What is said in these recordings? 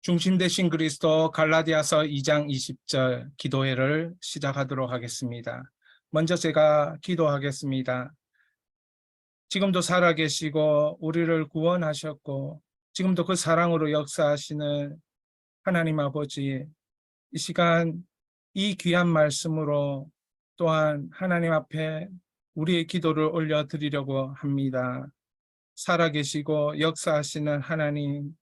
중심 되신 그리스도 갈라디아서 2장 20절 기도회를 시작하도록 하겠습니다. 먼저 제가 기도하겠습니다. 지금도 살아계시고 우리를 구원하셨고 지금도 그 사랑으로 역사하시는 하나님 아버지, 이 시간 이 귀한 말씀으로 또한 하나님 앞에 우리의 기도를 올려드리려고 합니다. 살아계시고 역사하시는 하나님,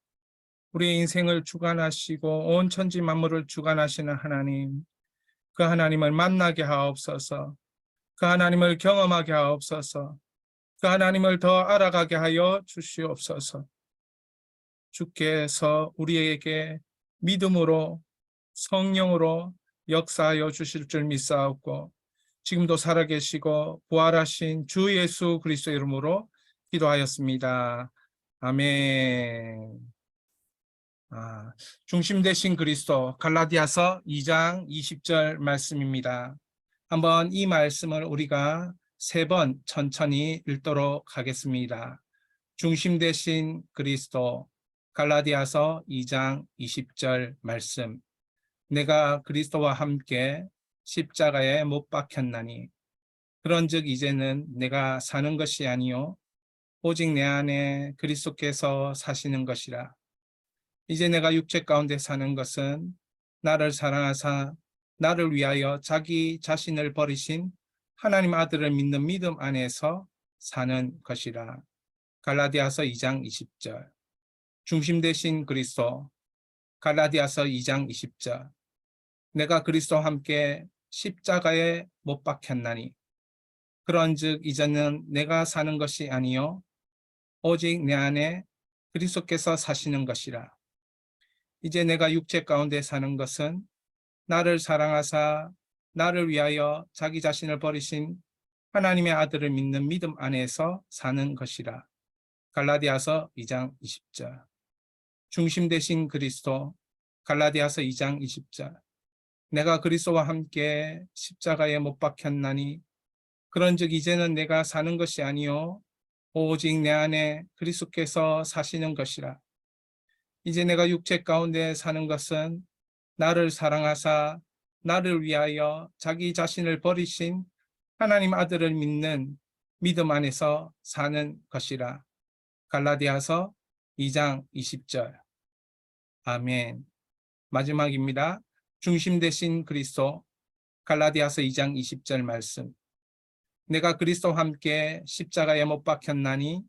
우리의 인생을 주관하시고 온 천지 만물을 주관하시는 하나님, 그 하나님을 만나게 하옵소서. 그 하나님을 경험하게 하옵소서. 그 하나님을 더 알아가게 하여 주시옵소서. 주께서 우리에게 믿음으로 성령으로 역사하여 주실 줄 믿사옵고 지금도 살아계시고 부활하신 주 예수 그리스도의 이름으로 기도하였습니다. 아멘. 중심 되신 그리스도 갈라디아서 2장 20절 말씀입니다. 한번 이 말씀을 우리가 3번 천천히 읽도록 하겠습니다. 중심 되신 그리스도 갈라디아서 2장 20절 말씀. 내가 그리스도와 함께 십자가에 못 박혔나니 그런즉 이제는 내가 사는 것이 아니요 오직 내 안에 그리스도께서 사시는 것이라. 이제 내가 육체 가운데 사는 것은 나를 사랑하사 나를 위하여 자기 자신을 버리신 하나님 아들을 믿는 믿음 안에서 사는 것이라. 갈라디아서 2장 20절. 중심 되신 그리스도 갈라디아서 2장 20절. 내가 그리스도와 함께 십자가에 못 박혔나니 그런즉 이제는 내가 사는 것이 아니요 오직 내 안에 그리스도께서 사시는 것이라. 이제 내가 육체 가운데 사는 것은 나를 사랑하사 나를 위하여 자기 자신을 버리신 하나님의 아들을 믿는 믿음 안에서 사는 것이라. 갈라디아서 2장 20절. 중심 되신 그리스도 갈라디아서 2장 20절. 내가 그리스도와 함께 십자가에 못 박혔나니 그런즉 이제는 내가 사는 것이 아니요 오직 내 안에 그리스도께서 사시는 것이라. 이제 내가 육체 가운데 사는 것은 나를 사랑하사 나를 위하여 자기 자신을 버리신 하나님 아들을 믿는 믿음 안에서 사는 것이라. 갈라디아서 2장 20절. 아멘. 마지막입니다. 중심 되신 그리스도 갈라디아서 2장 20절 말씀. 내가 그리스도와 함께 십자가에 못 박혔나니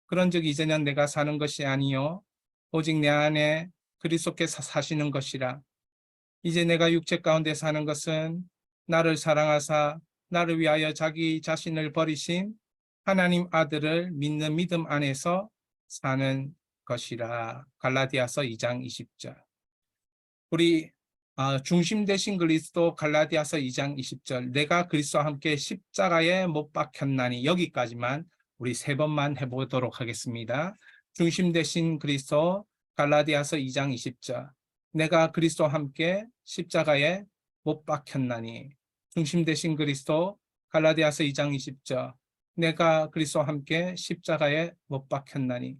그런즉 이제는 내가 사는 것이 아니요 오직 내 안에 그리스도께서 사시는 것이라. 이제 내가 육체 가운데 사는 것은 나를 사랑하사 나를 위하여 자기 자신을 버리신 하나님 아들을 믿는 믿음 안에서 사는 것이라. 갈라디아서 2장 20절. 우리 중심 되신 그리스도 갈라디아서 2장 20절. 내가 그리스도와 함께 십자가에 못 박혔나니 여기까지만 우리 3번만 해보도록 하겠습니다. 중심 되신 그리스도 갈라디아서 2장 20절. 내가 그리스도와 함께 십자가에 못 박혔나니. 중심 되신 그리스도 갈라디아서 2장 20절. 내가 그리스도와 함께 십자가에 못 박혔나니.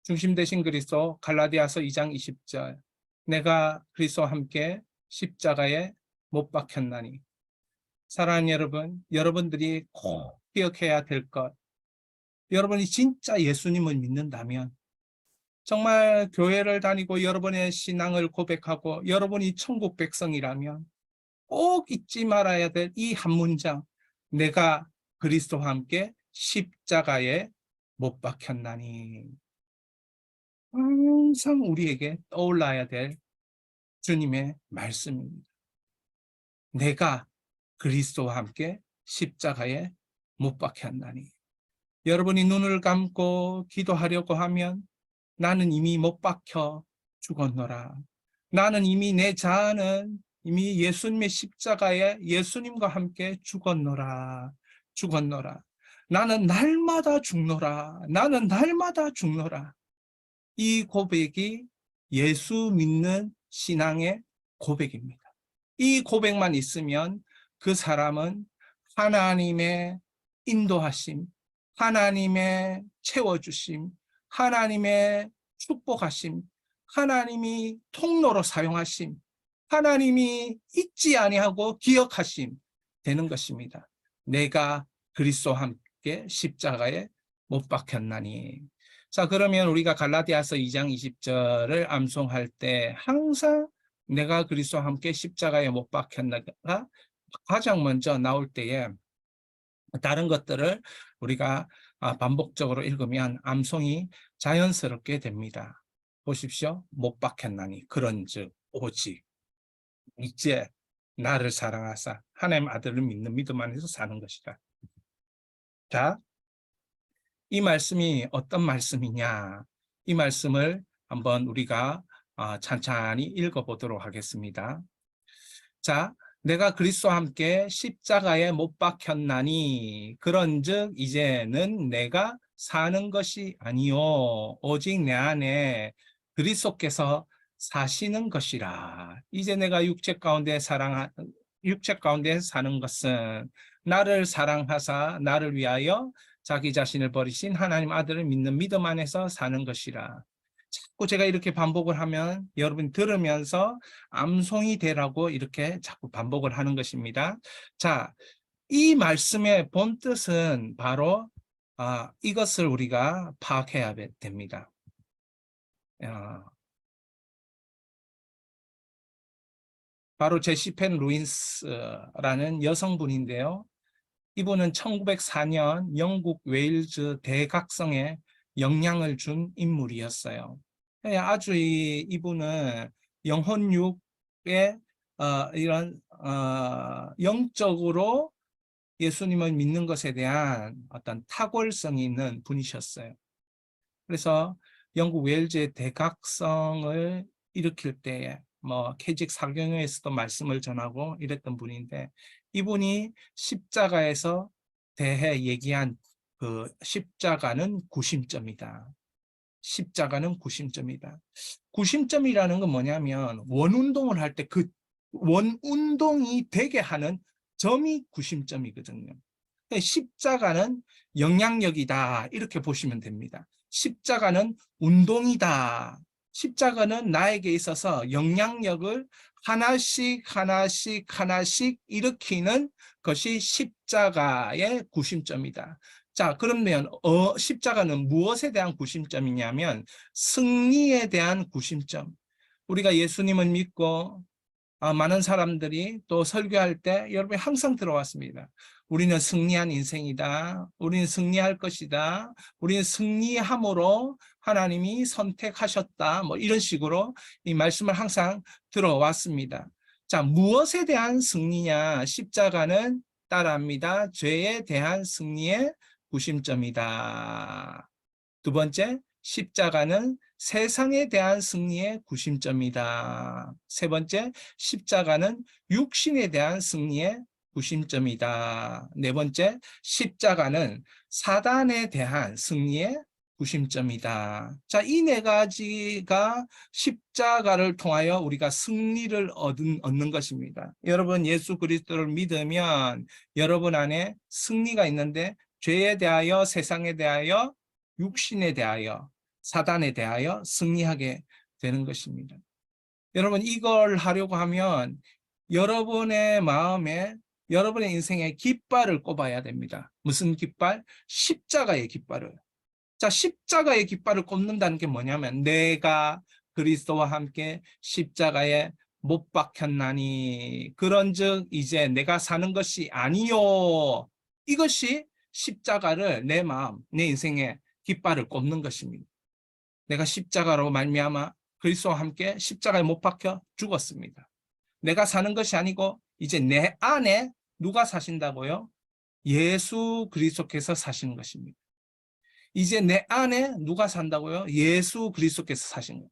중심 되신 그리스도 갈라디아서 2장 20절. 내가 그리스도와 함께 십자가에 못 박혔나니. 사랑하는 여러분, 여러분들이 꼭 기억해야 될 것. 여러분이 진짜 예수님을 믿는다면 정말 교회를 다니고 여러분의 신앙을 고백하고 여러분이 천국 백성이라면 꼭 잊지 말아야 될 이 한 문장. 내가 그리스도와 함께 십자가에 못 박혔나니. 항상 우리에게 떠올라야 될 주님의 말씀입니다. 내가 그리스도와 함께 십자가에 못 박혔나니. 여러분이 눈을 감고 기도하려고 하면 나는 이미 못 박혀 죽었노라. 나는 이미 내 자아는 이미 예수님의 십자가에 예수님과 함께 죽었노라. 죽었노라. 나는 날마다 죽노라. 나는 날마다 죽노라. 이 고백이 예수 믿는 신앙의 고백입니다. 이 고백만 있으면 그 사람은 하나님의 인도하심, 하나님의 채워주심, 하나님의 축복하심, 하나님이 통로로 사용하심, 하나님이 잊지 아니하고 기억하심 되는 것입니다. 내가 그리스도와 함께 십자가에 못 박혔나니. 자, 그러면 우리가 갈라디아서 2장 20절을 암송할 때 항상 내가 그리스도와 함께 십자가에 못 박혔나가 가장 먼저 나올 때에 다른 것들을 우리가 반복적으로 읽으면 암송이 자연스럽게 됩니다. 보십시오. 못 박혔나니 그런즉 오직 이제 나를 사랑하사 하나님 아들을 믿는 믿음 안에서 사는 것이다. 자, 이 말씀이 어떤 말씀이냐? 이 말씀을 한번 우리가 찬찬히 읽어보도록 하겠습니다. 자, 내가 그리스도와 함께 십자가에 못 박혔나니 그런즉 이제는 내가 사는 것이 아니요 오직 내 안에 그리스도께서 사시는 것이라. 이제 내가 육체 가운데 사는 것은 나를 사랑하사 나를 위하여 자기 자신을 버리신 하나님 아들을 믿는 믿음 안에서 사는 것이라. 자꾸 제가 이렇게 반복을 하면 여러분 들으면서 암송이 되라고 이렇게 자꾸 반복을 하는 것입니다. 자, 이 말씀의 본뜻은 바로 이것을 우리가 파악해야 됩니다. 바로 제시펜 루인스라는 여성분인데요. 이분은 1904년 영국 웨일즈 대각성에 영향을 준 인물이었어요. 아주 이분은 영혼육의 이런 영적으로 예수님을 믿는 것에 대한 어떤 탁월성이 있는 분이셨어요. 그래서 영국 웨일즈의 대각성을 일으킬 때에 캐직 사경회에서도 말씀을 전하고 이랬던 분인데, 이분이 십자가에서 대해 얘기한 그 십자가는 구심점이다. 십자가는 구심점이다. 구심점이라는 건 뭐냐면 원운동을 할 때 그 원운동이 되게 하는 점이 구심점이거든요. 십자가는 영향력이다 이렇게 보시면 됩니다. 십자가는 운동이다. 십자가는 나에게 있어서 영향력을 하나씩 일으키는 것이 십자가의 구심점이다. 자, 그러면 십자가는 무엇에 대한 구심점이냐면 승리에 대한 구심점. 우리가 예수님을 믿고 많은 사람들이 또 설교할 때 여러분이 항상 들어왔습니다. 우리는 승리한 인생이다. 우리는 승리할 것이다. 우리는 승리함으로 하나님이 선택하셨다. 이런 식으로 이 말씀을 항상 들어왔습니다. 자, 무엇에 대한 승리냐? 십자가는 따라합니다. 죄에 대한 승리의 구심점이다. 두 번째, 십자가는 세상에 대한 승리의 구심점이다. 세 번째, 십자가는 육신에 대한 승리의 구심점이다. 네 번째, 십자가는 사단에 대한 승리의 구심점이다. 자, 이 네 가지가 십자가를 통하여 우리가 승리를 얻는 것입니다. 여러분, 예수 그리스도를 믿으면 여러분 안에 승리가 있는데, 죄에 대하여, 세상에 대하여, 육신에 대하여, 사단에 대하여 승리하게 되는 것입니다. 여러분, 이걸 하려고 하면 여러분의 마음에, 여러분의 인생에 깃발을 꼽아야 됩니다. 무슨 깃발? 십자가의 깃발을. 자, 십자가의 깃발을 꼽는다는 게 뭐냐면 내가 그리스도와 함께 십자가에 못 박혔나니 그런즉 이제 내가 사는 것이 아니요. 이것이 십자가를 내 마음, 내 인생에 깃발을 꼽는 것입니다. 내가 십자가로 말미암아 그리스도와 함께 십자가에 못 박혀 죽었습니다. 내가 사는 것이 아니고 이제 내 안에 누가 사신다고요? 예수 그리스도께서 사시는 것입니다. 이제 내 안에 누가 산다고요? 예수 그리스도께서 사신 거예요.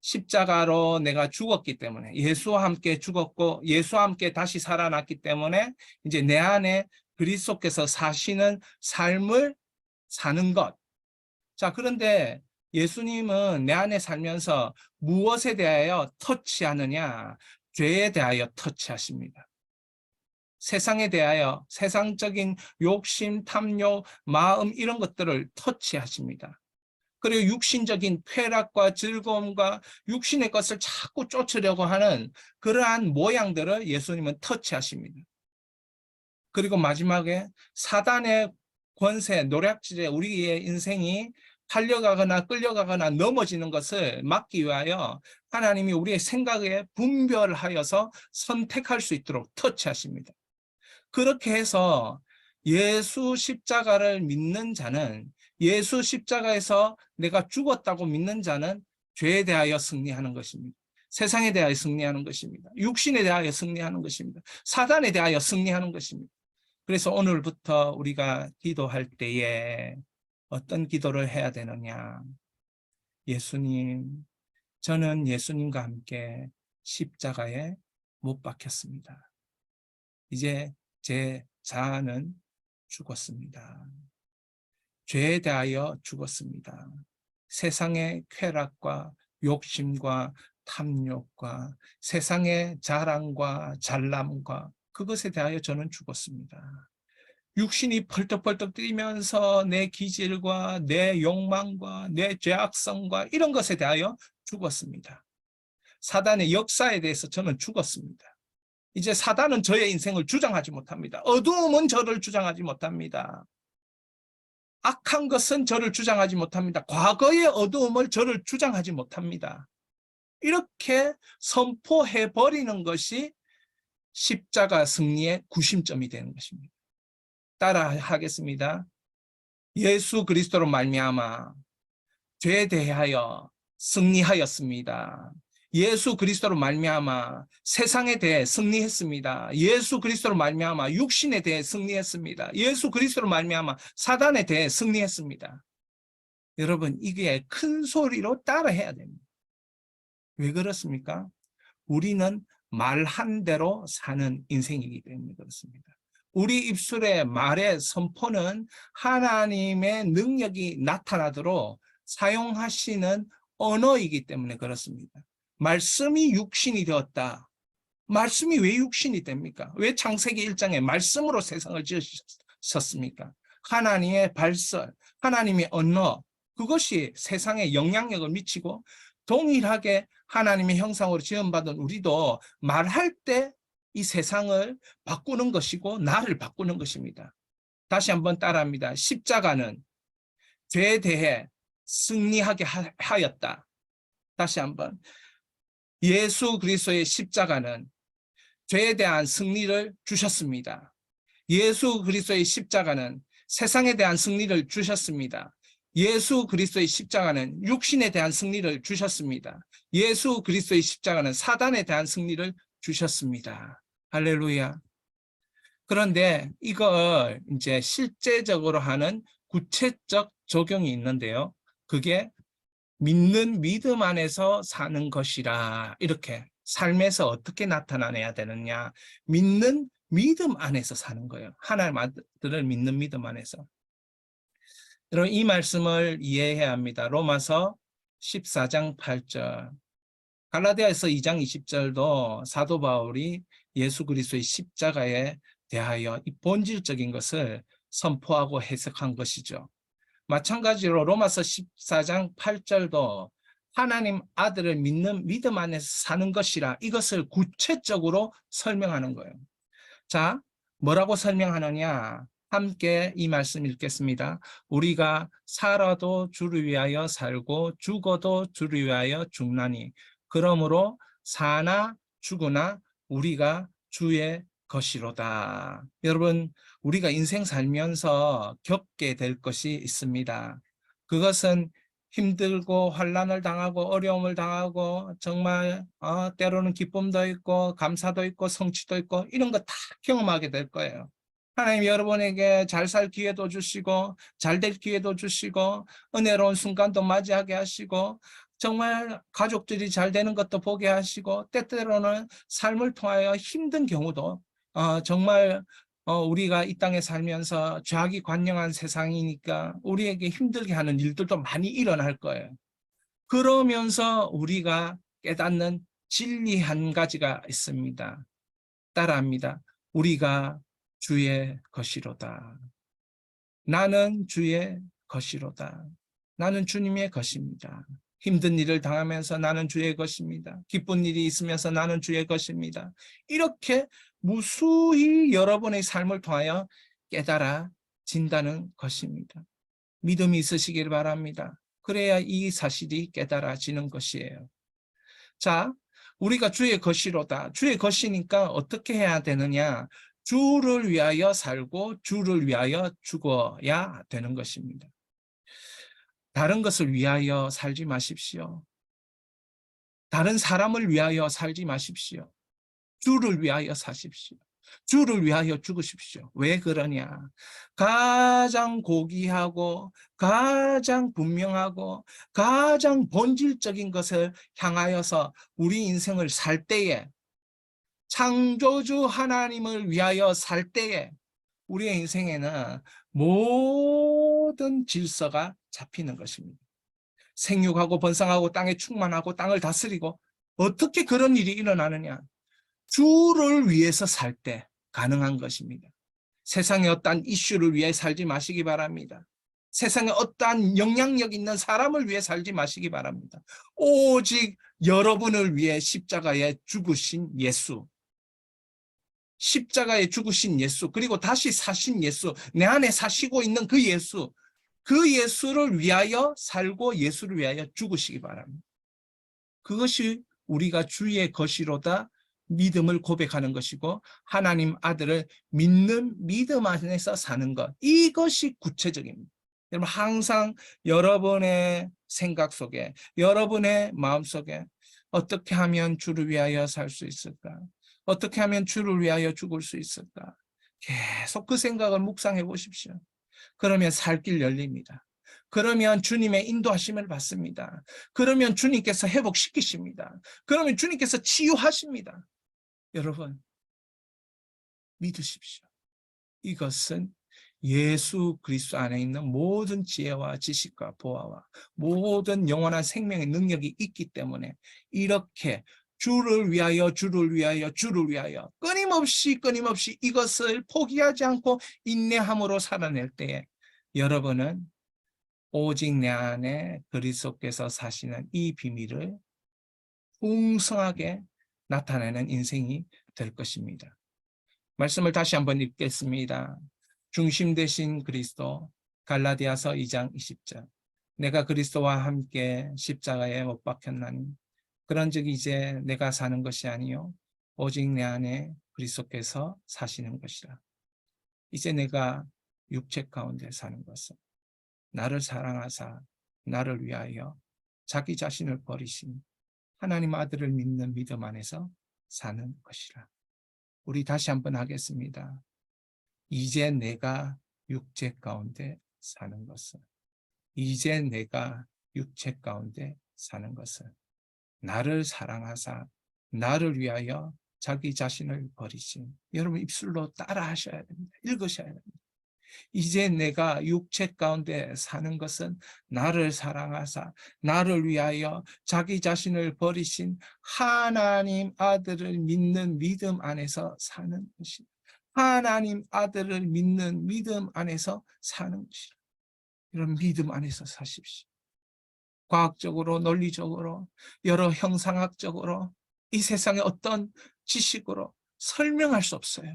십자가로 내가 죽었기 때문에, 예수와 함께 죽었고 예수와 함께 다시 살아났기 때문에 이제 내 안에 그리스도께서 사시는 삶을 사는 것. 자, 그런데 예수님은 내 안에 살면서 무엇에 대하여 터치하느냐? 죄에 대하여 터치하십니다. 세상에 대하여 세상적인 욕심, 탐욕, 마음 이런 것들을 터치하십니다. 그리고 육신적인 쾌락과 즐거움과 육신의 것을 자꾸 쫓으려고 하는 그러한 모양들을 예수님은 터치하십니다. 그리고 마지막에 사단의 권세, 노략질에 우리의 인생이 팔려가거나 끌려가거나 넘어지는 것을 막기 위하여 하나님이 우리의 생각에 분별하여서 선택할 수 있도록 터치하십니다. 그렇게 해서 예수 십자가를 믿는 자는, 예수 십자가에서 내가 죽었다고 믿는 자는 죄에 대하여 승리하는 것입니다. 세상에 대하여 승리하는 것입니다. 육신에 대하여 승리하는 것입니다. 사단에 대하여 승리하는 것입니다. 그래서 오늘부터 우리가 기도할 때에 어떤 기도를 해야 되느냐? 예수님, 저는 예수님과 함께 십자가에 못 박혔습니다. 이제 제 자아는 죽었습니다. 죄에 대하여 죽었습니다. 세상의 쾌락과 욕심과 탐욕과 세상의 자랑과 잘남과 그것에 대하여 저는 죽었습니다. 육신이 펄떡펄떡 뛰면서 내 기질과 내 욕망과 내 죄악성과 이런 것에 대하여 죽었습니다. 사단의 역사에 대해서 저는 죽었습니다. 이제 사단은 저의 인생을 주장하지 못합니다. 어두움은 저를 주장하지 못합니다. 악한 것은 저를 주장하지 못합니다. 과거의 어두움을 저를 주장하지 못합니다. 이렇게 선포해버리는 것이 십자가 승리의 구심점이 되는 것입니다. 따라 하겠습니다. 예수 그리스도로 말미암아 죄에 대하여 승리하였습니다. 예수 그리스도로 말미암아 세상에 대해 승리했습니다. 예수 그리스도로 말미암아 육신에 대해 승리했습니다. 예수 그리스도로 말미암아 사단에 대해 승리했습니다. 여러분, 이게 큰 소리로 따라해야 됩니다. 왜 그렇습니까? 우리는 말한 대로 사는 인생이기 때문에 그렇습니다. 우리 입술의 말의 선포는 하나님의 능력이 나타나도록 사용하시는 언어이기 때문에 그렇습니다. 말씀이 육신이 되었다. 말씀이 왜 육신이 됩니까? 왜 창세기 1장에 말씀으로 세상을 지으셨습니까? 하나님의 발설, 하나님의 언어, 그것이 세상에 영향력을 미치고 동일하게 하나님의 형상으로 지음받은 우리도 말할 때 이 세상을 바꾸는 것이고 나를 바꾸는 것입니다. 다시 한번 따라합니다. 십자가는 죄에 대해 승리하게 하였다. 다시 한번. 예수 그리스도의 십자가는 죄에 대한 승리를 주셨습니다. 예수 그리스도의 십자가는 세상에 대한 승리를 주셨습니다. 예수 그리스도의 십자가는 육신에 대한 승리를 주셨습니다. 예수 그리스도의 십자가는 사단에 대한 승리를 주셨습니다. 할렐루야. 그런데 이걸 이제 실제적으로 하는 구체적 적용이 있는데요. 그게 믿는 믿음 안에서 사는 것이라, 이렇게 삶에서 어떻게 나타나야 되느냐. 믿는 믿음 안에서 사는 거예요. 하나님 아들을 믿는 믿음 안에서. 여러분, 이 말씀을 이해해야 합니다. 로마서 14장 8절, 갈라디아서 2장 20절도 사도 바울이 예수 그리스도의 십자가에 대하여 이 본질적인 것을 선포하고 해석한 것이죠. 마찬가지로 로마서 14장 8절도 하나님 아들을 믿는 믿음 안에서 사는 것이라, 이것을 구체적으로 설명하는 거예요. 자, 뭐라고 설명하느냐? 함께 이 말씀 읽겠습니다. 우리가 살아도 주를 위하여 살고 죽어도 주를 위하여 죽나니 그러므로 사나 죽으나 우리가 주의 것이로다. 여러분, 우리가 인생 살면서 겪게 될 것이 있습니다. 그것은 힘들고 환난을 당하고 어려움을 당하고 정말 때로는 기쁨도 있고 감사도 있고 성취도 있고 이런 거 다 경험하게 될 거예요. 하나님 여러분에게 잘 살 기회도 주시고 잘 될 기회도 주시고 은혜로운 순간도 맞이하게 하시고 정말 가족들이 잘 되는 것도 보게 하시고 때때로는 삶을 통하여 힘든 경우도 정말 우리가 이 땅에 살면서 죄악이 관영한 세상이니까 우리에게 힘들게 하는 일들도 많이 일어날 거예요. 그러면서 우리가 깨닫는 진리 한 가지가 있습니다. 따라합니다. 우리가 주의 것이로다. 나는 주의 것이로다. 나는 주님의 것입니다. 힘든 일을 당하면서 나는 주의 것입니다. 기쁜 일이 있으면서 나는 주의 것입니다. 이렇게 무수히 여러분의 삶을 통하여 깨달아진다는 것입니다. 믿음이 있으시길 바랍니다. 그래야 이 사실이 깨달아지는 것이에요. 자, 우리가 주의 것이로다. 주의 것이니까 어떻게 해야 되느냐? 주를 위하여 살고 주를 위하여 죽어야 되는 것입니다. 다른 것을 위하여 살지 마십시오. 다른 사람을 위하여 살지 마십시오. 주를 위하여 사십시오. 주를 위하여 죽으십시오. 왜 그러냐? 가장 고귀하고 가장 분명하고 가장 본질적인 것을 향하여서 우리 인생을 살 때에, 창조주 하나님을 위하여 살 때에 우리의 인생에는 모든 질서가 잡히는 것입니다. 생육하고 번성하고 땅에 충만하고 땅을 다스리고, 어떻게 그런 일이 일어나느냐? 주를 위해서 살 때 가능한 것입니다. 세상의 어떠한 이슈를 위해 살지 마시기 바랍니다. 세상에 어떠한 영향력 있는 사람을 위해 살지 마시기 바랍니다. 오직 여러분을 위해 십자가에 죽으신 예수, 십자가에 죽으신 예수, 그리고 다시 사신 예수, 내 안에 사시고 있는 그 예수, 그 예수를 위하여 살고 예수를 위하여 죽으시기 바랍니다. 그것이 우리가 주의 것이로다 믿음을 고백하는 것이고, 하나님 아들을 믿는 믿음 안에서 사는 것, 이것이 구체적입니다. 여러분, 항상 여러분의 생각 속에, 여러분의 마음 속에 어떻게 하면 주를 위하여 살 수 있을까? 어떻게 하면 주를 위하여 죽을 수 있을까? 계속 그 생각을 묵상해 보십시오. 그러면 살 길 열립니다. 그러면 주님의 인도하심을 받습니다. 그러면 주님께서 회복시키십니다. 그러면 주님께서 치유하십니다. 여러분, 믿으십시오. 이것은 예수 그리스도 안에 있는 모든 지혜와 지식과 보화와 모든 영원한 생명의 능력이 있기 때문에 이렇게 주를 위하여 주를 위하여 주를 위하여 끊임없이 이것을 포기하지 않고 인내함으로 살아낼 때에 여러분은 오직 내 안에 그리스도께서 사시는 이 비밀을 풍성하게 나타내는 인생이 될 것입니다. 말씀을 다시 한번 읽겠습니다. 중심 되신 그리스도, 갈라디아서 2장 20절. 내가 그리스도와 함께 십자가에 못 박혔나니 그런즉 이제 내가 사는 것이 아니요 오직 내 안에 그리스도께서 사시는 것이라. 이제 내가 육체 가운데 사는 것은 나를 사랑하사 나를 위하여 자기 자신을 버리신 하나님 아들을 믿는 믿음 안에서 사는 것이라. 우리 다시 한번 하겠습니다. 이제 내가 육체 가운데 사는 것은, 이제 내가 육체 가운데 사는 것은 나를 사랑하사 나를 위하여 자기 자신을 버리신, 여러분 입술로 따라 하셔야 됩니다. 읽으셔야 됩니다. 이제 내가 육체 가운데 사는 것은 나를 사랑하사 나를 위하여 자기 자신을 버리신 하나님 아들을 믿는 믿음 안에서 사는 것이다. 하나님 아들을 믿는 믿음 안에서 사는 것이다. 이런 믿음 안에서 사십시오. 과학적으로, 논리적으로, 여러 형상학적으로, 이 세상의 어떤 지식으로 설명할 수 없어요.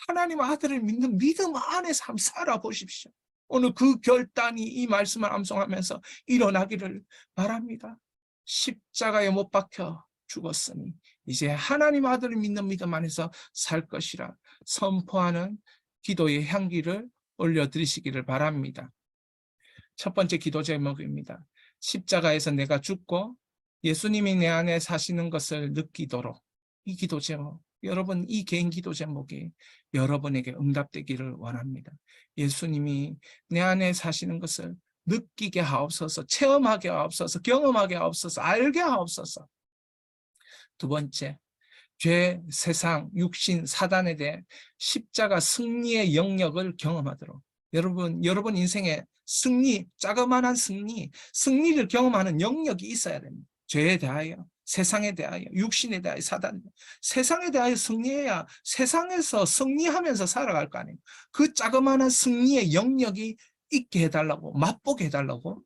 하나님 아들을 믿는 믿음 안에서 한번 살아보십시오. 오늘 그 결단이 이 말씀을 암송하면서 일어나기를 바랍니다. 십자가에 못 박혀 죽었으니 이제 하나님 아들을 믿는 믿음 안에서 살 것이라 선포하는 기도의 향기를 올려드리시기를 바랍니다. 첫 번째 기도 제목입니다. 십자가에서 내가 죽고 예수님이 내 안에 사시는 것을 느끼도록. 이 기도 제목, 여러분 이 개인 기도 제목이 여러분에게 응답되기를 원합니다. 예수님이 내 안에 사시는 것을 느끼게 하옵소서, 체험하게 하옵소서, 경험하게 하옵소서, 알게 하옵소서. 두 번째, 죄, 세상, 육신, 사단에 대해 십자가 승리의 영역을 경험하도록. 여러분 인생에 승리, 자그마한 승리를 경험하는 영역이 있어야 됩니다. 죄에 대하여, 세상에 대하여, 육신에 대하여, 사단에 대하여. 세상에 대하여 승리해야 세상에서 승리하면서 살아갈 거 아니에요. 그 자그마한 승리의 영역이 있게 해달라고, 맛보게 해달라고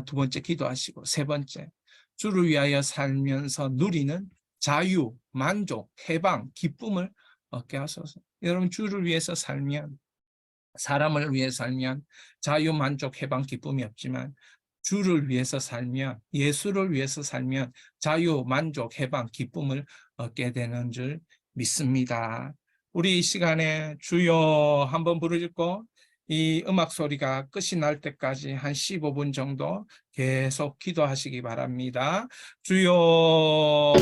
두 번째 기도하시고, 세 번째, 주를 위하여 살면서 누리는 자유, 만족, 해방, 기쁨을 얻게 하소서. 여러분, 주를 위해서 살면, 사람을 위해 살면 자유, 만족, 해방, 기쁨이 없지만 주를 위해서 살면, 예수를 위해서 살면 자유, 만족, 해방, 기쁨을 얻게 되는 줄 믿습니다. 우리 이 시간에 주여 한번 부르짖고 이 음악 소리가 끝이 날 때까지 한 15분 정도 계속 기도하시기 바랍니다. 주여.